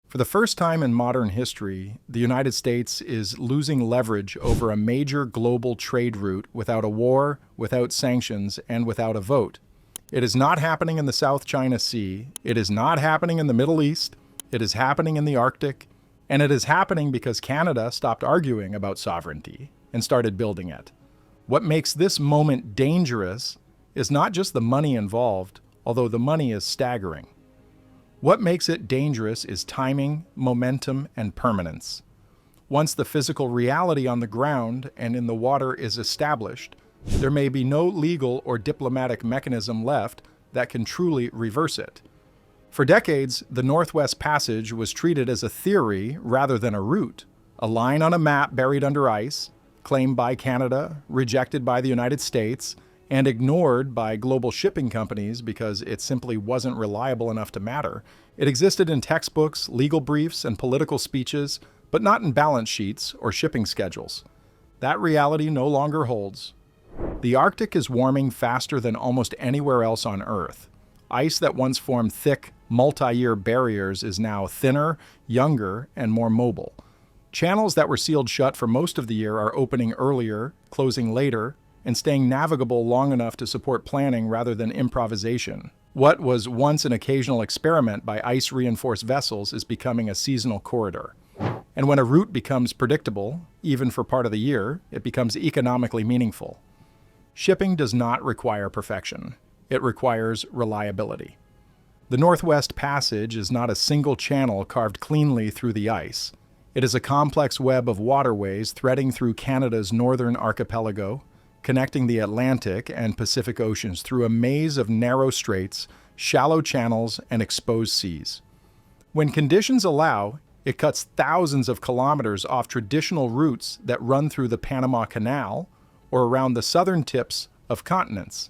For the first time in modern history, the United States is losing leverage over a major global trade route without a war, without sanctions, and without a vote. It is not happening in the South China Sea, it is not happening in the Middle East, it is happening in the Arctic, and it is happening because Canada stopped arguing about sovereignty and started building it. What makes this moment dangerous is not just the money involved, although the money is staggering. What makes it dangerous is timing, momentum, and permanence. Once the physical reality on the ground and in the water is established, there may be no legal or diplomatic mechanism left that can truly reverse it. For decades, the Northwest Passage was treated as a theory rather than a route, a line on a map buried under ice, claimed by Canada, rejected by the United States, and ignored by global shipping companies because it simply wasn't reliable enough to matter. It existed in textbooks, legal briefs, and political speeches, but not in balance sheets or shipping schedules. That reality no longer holds. The Arctic is warming faster than almost anywhere else on Earth. Ice that once formed thick, multi-year barriers is now thinner, younger, and more mobile. Channels that were sealed shut for most of the year are opening earlier, closing later, and staying navigable long enough to support planning rather than improvisation. What was once an occasional experiment by ice-reinforced vessels is becoming a seasonal corridor. And when a route becomes predictable, even for part of the year, it becomes economically meaningful. Shipping does not require perfection. It requires reliability. The Northwest Passage is not a single channel carved cleanly through the ice. It is a complex web of waterways threading through Canada's northern archipelago, connecting the Atlantic and Pacific Oceans through a maze of narrow straits, shallow channels, and exposed seas. When conditions allow, it cuts thousands of kilometers off traditional routes that run through the Panama Canal or around the southern tips of continents.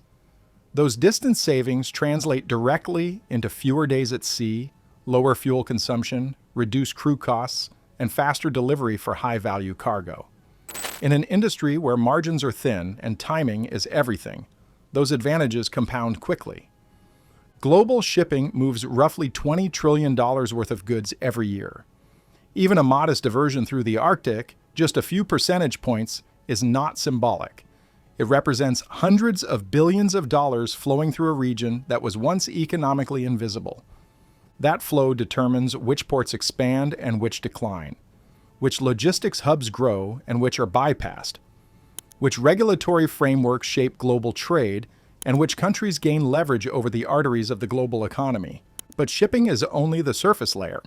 Those distance savings translate directly into fewer days at sea, lower fuel consumption, reduced crew costs, and faster delivery for high-value cargo. In an industry where margins are thin and timing is everything, those advantages compound quickly. Global shipping moves roughly $20 trillion worth of goods every year. Even a modest diversion through the Arctic, just a few percentage points, is not symbolic. It represents hundreds of billions of dollars flowing through a region that was once economically invisible. That flow determines which ports expand and which decline, which logistics hubs grow and which are bypassed, which regulatory frameworks shape global trade, and which countries gain leverage over the arteries of the global economy. But shipping is only the surface layer.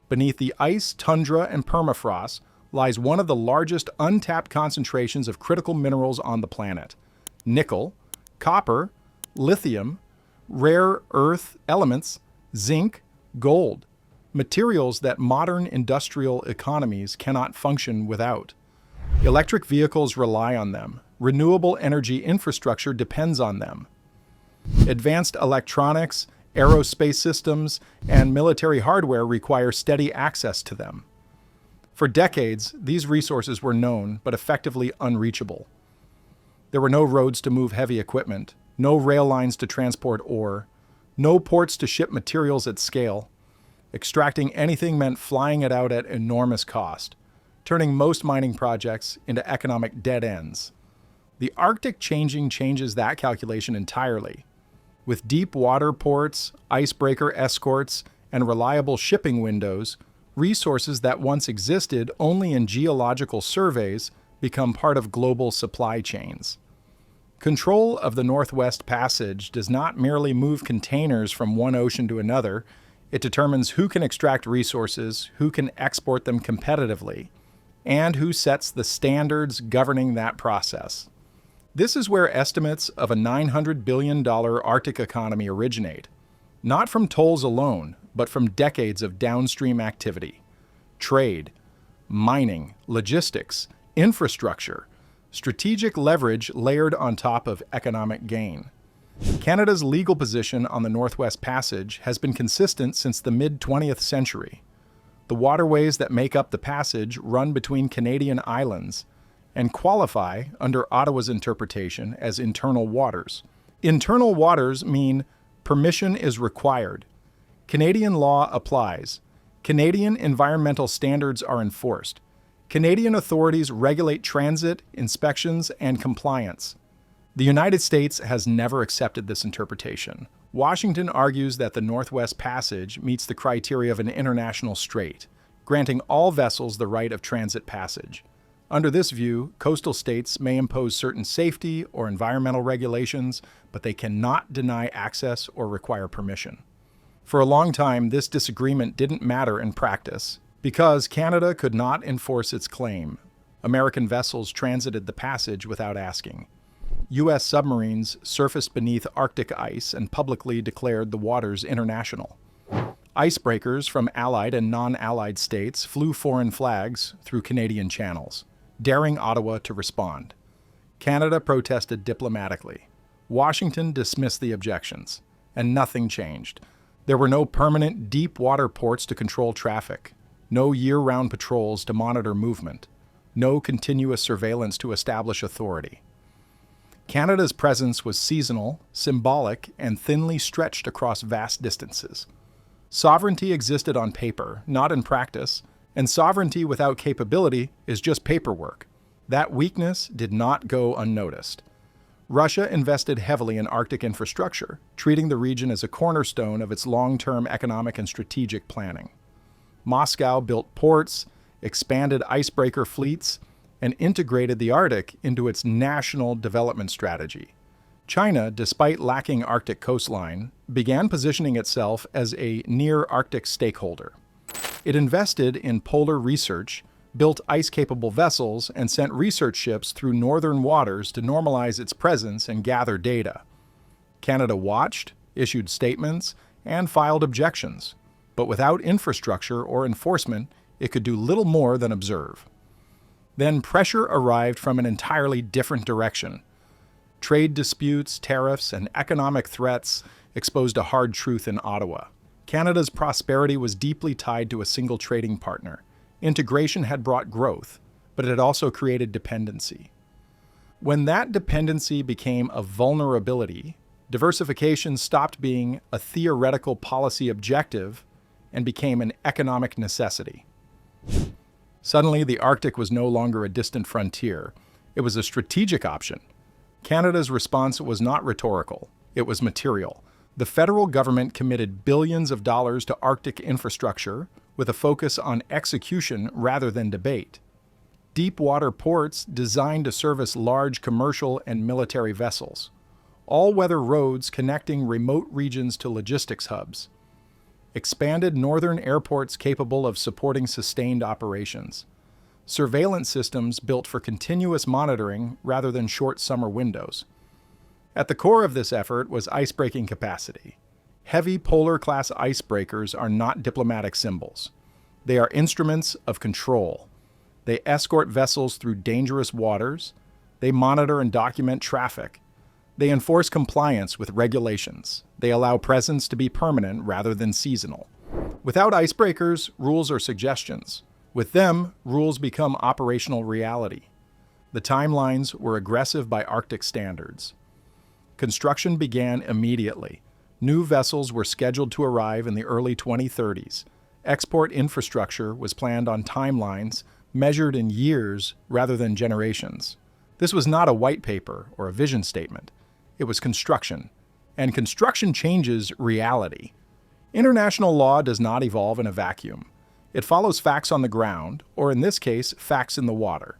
Beneath the ice, tundra, and permafrost lies one of the largest untapped concentrations of critical minerals on the planet: nickel, copper, lithium, rare earth elements, zinc, gold. Materials that modern industrial economies cannot function without. Electric vehicles rely on them. Renewable energy infrastructure depends on them. Advanced electronics, aerospace systems, and military hardware require steady access to them. For decades, these resources were known but effectively unreachable. There were no roads to move heavy equipment, no rail lines to transport ore, no ports to ship materials at scale. Extracting anything meant flying it out at enormous cost, turning most mining projects into economic dead ends. The Arctic changes that calculation entirely. With deep water ports, icebreaker escorts, and reliable shipping windows, resources that once existed only in geological surveys become part of global supply chains. Control of the Northwest Passage does not merely move containers from one ocean to another. It determines who can extract resources, who can export them competitively, and who sets the standards governing that process. This is where estimates of a $900 billion Arctic economy originate, not from tolls alone, but from decades of downstream activity: trade, mining, logistics, infrastructure, strategic leverage layered on top of economic gain. Canada's legal position on the Northwest Passage has been consistent since the mid-20th century. The waterways that make up the passage run between Canadian islands and qualify, under Ottawa's interpretation, as internal waters. Internal waters mean permission is required. Canadian law applies. Canadian environmental standards are enforced. Canadian authorities regulate transit, inspections, and compliance. The United States has never accepted this interpretation. Washington argues that the Northwest Passage meets the criteria of an international strait, granting all vessels the right of transit passage. Under this view, coastal states may impose certain safety or environmental regulations, but they cannot deny access or require permission. For a long time, this disagreement didn't matter in practice because Canada could not enforce its claim. American vessels transited the passage without asking. U.S. submarines surfaced beneath Arctic ice and publicly declared the waters international. Icebreakers from Allied and non-Allied states flew foreign flags through Canadian channels, daring Ottawa to respond. Canada protested diplomatically. Washington dismissed the objections, and nothing changed. There were no permanent deep water ports to control traffic, no year-round patrols to monitor movement, no continuous surveillance to establish authority. Canada's presence was seasonal, symbolic, and thinly stretched across vast distances. Sovereignty existed on paper, not in practice, and sovereignty without capability is just paperwork. That weakness did not go unnoticed. Russia invested heavily in Arctic infrastructure, treating the region as a cornerstone of its long-term economic and strategic planning. Moscow built ports, expanded icebreaker fleets, and integrated the Arctic into its national development strategy. China, despite lacking Arctic coastline, began positioning itself as a near-Arctic stakeholder. It invested in polar research, built ice-capable vessels, and sent research ships through northern waters to normalize its presence and gather data. Canada watched, issued statements, and filed objections, but without infrastructure or enforcement, it could do little more than observe. Then pressure arrived from an entirely different direction. Trade disputes, tariffs, and economic threats exposed a hard truth in Ottawa. Canada's prosperity was deeply tied to a single trading partner. Integration had brought growth, but it had also created dependency. When that dependency became a vulnerability, diversification stopped being a theoretical policy objective and became an economic necessity. Suddenly, the Arctic was no longer a distant frontier. It was a strategic option. Canada's response was not rhetorical. It was material. The federal government committed billions of dollars to Arctic infrastructure with a focus on execution rather than debate. Deep water ports designed to service large commercial and military vessels. All-weather roads connecting remote regions to logistics hubs. Expanded northern airports capable of supporting sustained operations. Surveillance systems built for continuous monitoring rather than short summer windows. At the core of this effort was icebreaking capacity. Heavy polar-class icebreakers are not diplomatic symbols. They are instruments of control. They escort vessels through dangerous waters. They monitor and document traffic. They enforce compliance with regulations. They allow presence to be permanent rather than seasonal. Without icebreakers, rules are suggestions. With them, rules become operational reality. The timelines were aggressive by Arctic standards. Construction began immediately. New vessels were scheduled to arrive in the early 2030s. Export infrastructure was planned on timelines measured in years rather than generations. This was not a white paper or a vision statement. It was construction. And construction changes reality. International law does not evolve in a vacuum. It follows facts on the ground, or in this case, facts in the water.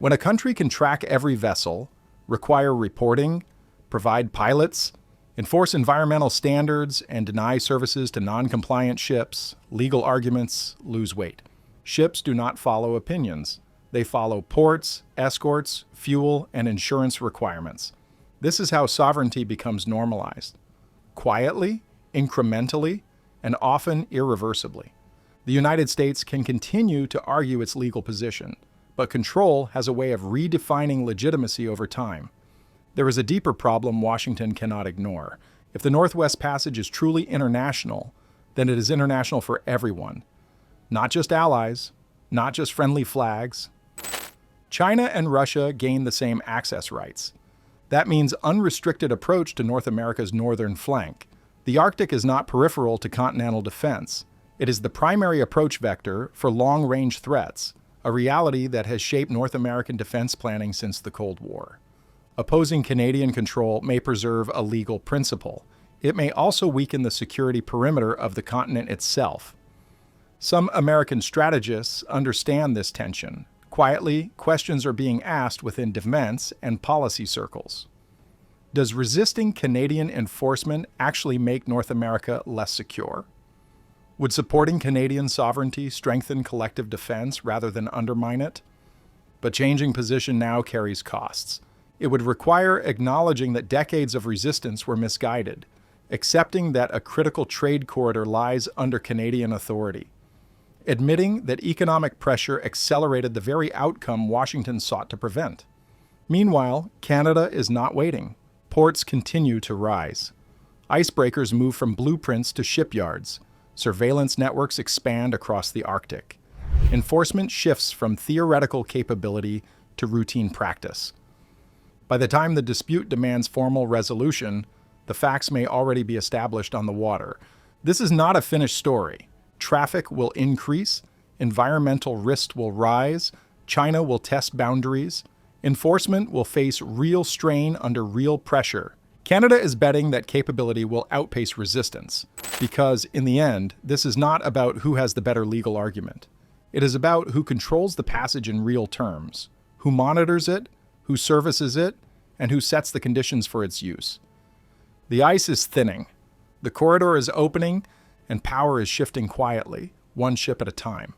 When a country can track every vessel, require reporting, provide pilots, enforce environmental standards, and deny services to non-compliant ships, legal arguments lose weight. Ships do not follow opinions. They follow ports, escorts, fuel, and insurance requirements. This is how sovereignty becomes normalized. Quietly, incrementally, and often irreversibly. The United States can continue to argue its legal position, but control has a way of redefining legitimacy over time. There is a deeper problem Washington cannot ignore. If the Northwest Passage is truly international, then it is international for everyone. Not just allies, not just friendly flags. China and Russia gain the same access rights. That means unrestricted approach to North America's northern flank. The Arctic is not peripheral to continental defense. It is the primary approach vector for long-range threats, a reality that has shaped North American defense planning since the Cold War. Opposing Canadian control may preserve a legal principle. It may also weaken the security perimeter of the continent itself. Some American strategists understand this tension. Quietly, questions are being asked within defense and policy circles. Does resisting Canadian enforcement actually make North America less secure? Would supporting Canadian sovereignty strengthen collective defense rather than undermine it? But changing position now carries costs. It would require acknowledging that decades of resistance were misguided, accepting that a critical trade corridor lies under Canadian authority, admitting that economic pressure accelerated the very outcome Washington sought to prevent. Meanwhile, Canada is not waiting. Ports continue to rise. Icebreakers move from blueprints to shipyards. Surveillance networks expand across the Arctic. Enforcement shifts from theoretical capability to routine practice. By the time the dispute demands formal resolution, the facts may already be established on the water. This is not a finished story. Traffic will increase, environmental risk will rise, China will test boundaries, enforcement will face real strain under real pressure. Canada is betting that capability will outpace resistance, because, in the end, this is not about who has the better legal argument. It is about who controls the passage in real terms, who monitors it, who services it, and who sets the conditions for its use. The ice is thinning, the corridor is opening, and power is shifting quietly, one ship at a time.